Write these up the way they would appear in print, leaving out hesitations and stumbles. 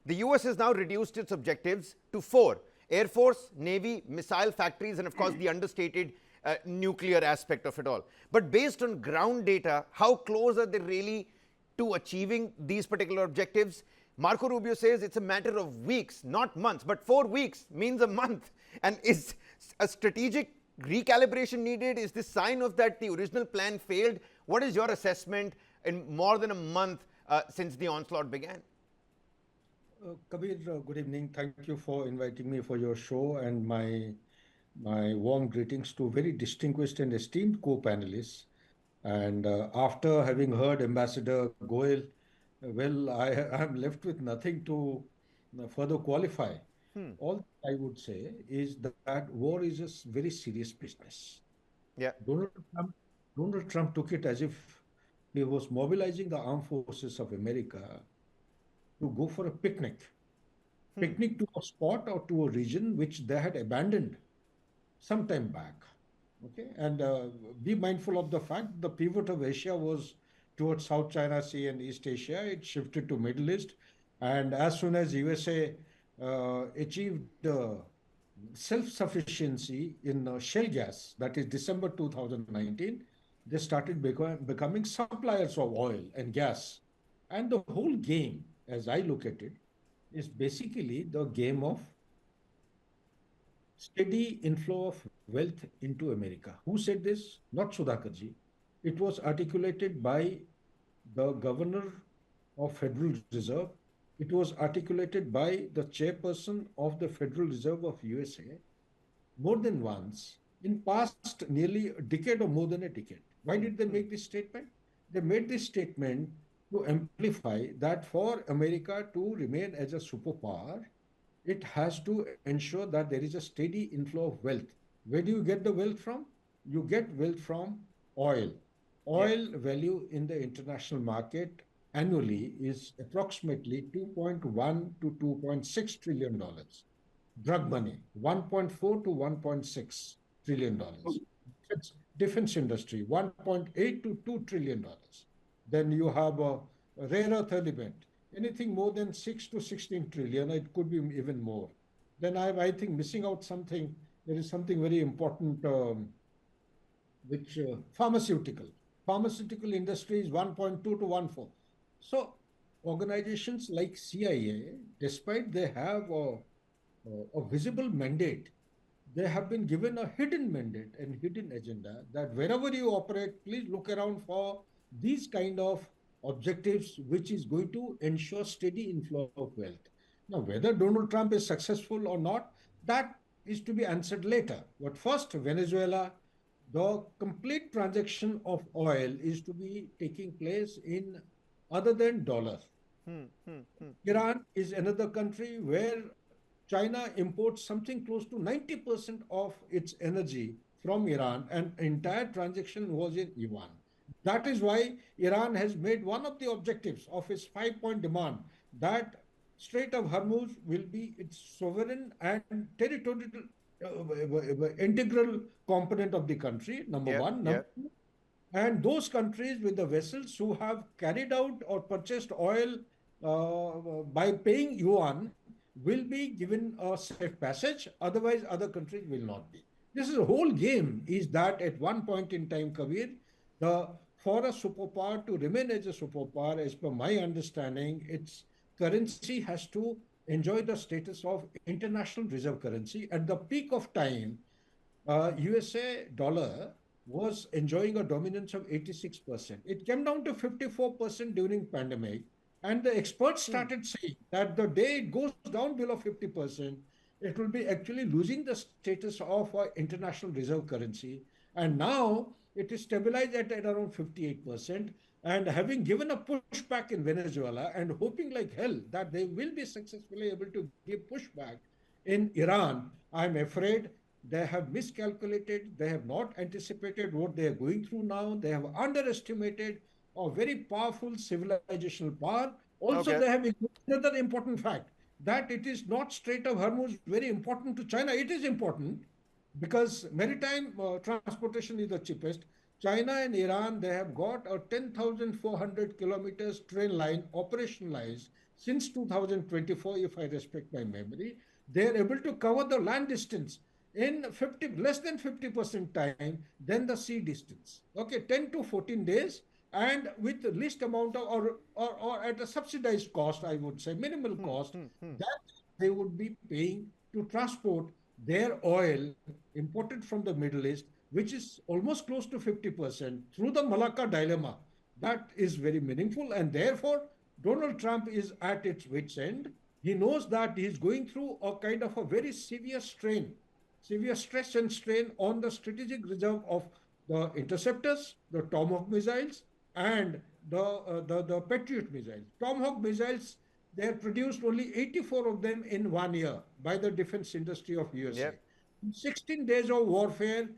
The US has now reduced its objectives to four: Air Force, Navy, missile factories, and of course the understated nuclear aspect of it all. But based on ground data, how close are they really to achieving these particular objectives? Marco Rubio says it's a matter of weeks, not months, but 4 weeks means a month. And is a strategic recalibration needed? Is this sign of that the original plan failed? What is your assessment in more than a month since the onslaught began? Kabir, good evening. Thank you for inviting me for your show, and my warm greetings to very distinguished and esteemed co-panelists. And after having heard Ambassador Goel, well, I am left with nothing to further qualify. Hmm. All I would say is that war is a very serious business. Yeah. Donald Trump, Donald Trump took it as if he was mobilizing the armed forces of America to go for a Hmm. picnic to a spot or to a region which they had abandoned some time back. Okay, and be mindful of the fact the pivot of Asia was towards South China Sea and East Asia. It shifted to Middle East, and as soon as USA achieved self-sufficiency in shale gas, that is December 2019, they started becoming suppliers of oil and gas. And the whole game, as I look at it, is basically the game of steady inflow of wealth into America. Who said this? Not Sudhakarji. It was articulated by the governor of Federal Reserve. It was articulated by the chairperson of the Federal Reserve of USA more than once in past nearly a decade or more than a decade. Why Hmm. did they Hmm. make this statement? They made this statement to amplify that for America to remain as a superpower, it has to ensure that there is a steady inflow of wealth. Where do you get the wealth from? You get wealth from oil. Yeah. Oil value in the international market annually is approximately 2.1 to 2.6 trillion dollars. Drug money, 1.4 to 1.6 trillion dollars. Defense industry, 1.8 to 2 trillion dollars. Then you have a rare earth element, anything more than 6 to 16 trillion, it could be even more. Then I think missing out something, there is something very important, which pharmaceutical industry is 1.2 to 1.4. So organizations like CIA, despite they have a visible mandate, they have been given a hidden mandate and hidden agenda that wherever you operate, please look around for these kind of objectives, which is going to ensure steady inflow of wealth. Now, whether Donald Trump is successful or not, that is to be answered later. But first, Venezuela, the complete transaction of oil is to be taking place in other than dollar. Hmm. Hmm. Hmm. Hmm. Iran is another country where China imports something close to 90% of its energy from Iran, and entire transaction was in yuan. That is why Iran has made one of the objectives of its 5 point demand that Strait of Hormuz will be its sovereign and territorial integral component of the country, number Yeah. one. Yeah. Number two, and those countries with the vessels who have carried out or purchased oil by paying yuan will be given a safe passage. Otherwise, other countries will not be. This is the whole game. Is that at one point in time, Kabir, the for a superpower to remain as a superpower, as per my understanding, its currency has to enjoy the status of international reserve currency. At the peak of time, USA dollar was enjoying a dominance of 86%. It came down to 54% during pandemic, and the experts Hmm. started saying that the day it goes down below 50%, it will be actually losing the status of our international reserve currency. And now it is stabilized at around 58%. And having given a pushback in Venezuela and hoping like hell that they will be successfully able to give pushback in Iran, I'm afraid they have miscalculated. They have not anticipated what they are going through now. They have underestimated a very powerful civilizational power. Also, they Okay. have ignored another important fact that it is not Strait of Hormuz very important to China. It is important because maritime transportation is the cheapest. China and Iran, they have got a 10,400 kilometers train line operationalized since 2024, if I respect my memory, they're able to cover the land distance in less than 50% time than the sea distance. Okay, 10 to 14 days, and with the least amount of, or at a subsidized cost, I would say, minimal cost, that they would be paying to transport their oil imported from the Middle East, which is almost close to 50% through the Malacca dilemma. That is very meaningful, and therefore Donald Trump is at its wits' end. He knows that he is going through a kind of a very severe strain, severe stress and strain on the strategic reserve of the interceptors, the Tomahawk missiles, and the Patriot missiles. Tomahawk missiles, they have produced only 84 of them in 1 year by the defense industry of USA. Yeah. 16 days of warfare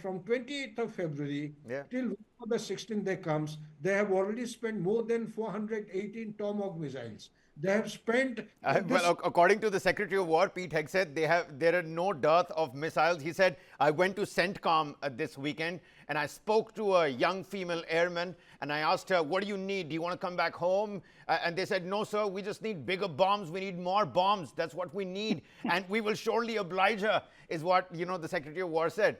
from 28th of February Yeah. till the 16th day comes, they have already spent more than 418 Tomahawk missiles. They have spent Well, according to the Secretary of War, Pete Hegseth, there are no dearth of missiles. He said, I went to CENTCOM this weekend and I spoke to a young female airman and I asked her, what do you need? Do you want to come back home? And they said, no, sir, we just need bigger bombs. We need more bombs. That's what we need. And we will surely oblige her, is what, the Secretary of War said.